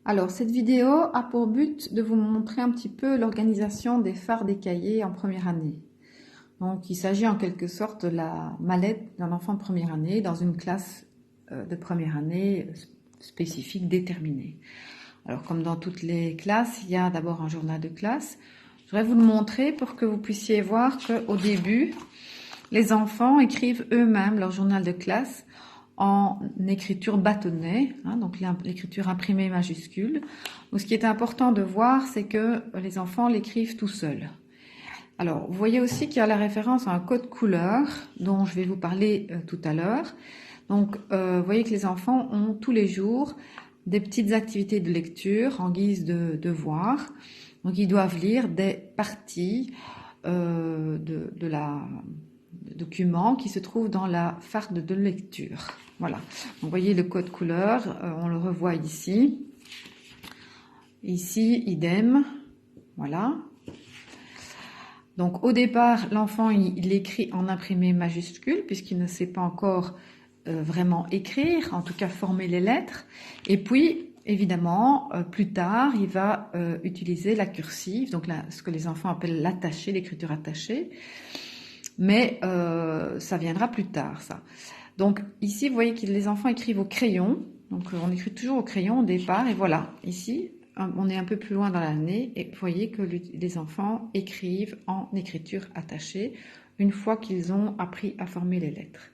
Alors, cette vidéo a pour but de vous montrer un petit peu l'organisation des phares des cahiers en première année. Donc, il s'agit en quelque sorte de la mallette d'un enfant de première année dans une classe de première année spécifique, déterminée. Alors, comme dans toutes les classes, il y a d'abord un journal de classe. Je voudrais vous le montrer pour que vous puissiez voir qu'au début, les enfants écrivent eux-mêmes leur journal de classe en écriture bâtonnée, hein, donc l'écriture imprimée majuscule. Donc, ce qui est important de voir, c'est que les enfants l'écrivent tout seuls. Alors, vous voyez aussi qu'il y a la référence à un code couleur dont je vais vous parler tout à l'heure. Donc, vous voyez que les enfants ont tous les jours des petites activités de lecture en guise de devoir. Donc, ils doivent lire des parties de la document qui se trouve dans la farte de lecture. Voilà. Donc, vous voyez le code couleur, on le revoit ici. Ici, idem. Voilà. Donc, au départ, l'enfant, il écrit en imprimé majuscule puisqu'il ne sait pas encore vraiment écrire, en tout cas former les lettres. Et puis, évidemment, plus tard, il va utiliser la cursive, donc ce que les enfants appellent l'attaché, l'écriture attachée. Mais ça viendra plus tard, ça. Donc ici, vous voyez que les enfants écrivent au crayon. Donc on écrit toujours au crayon au départ. Et voilà, ici, on est un peu plus loin dans l'année. Et vous voyez que les enfants écrivent en écriture attachée une fois qu'ils ont appris à former les lettres.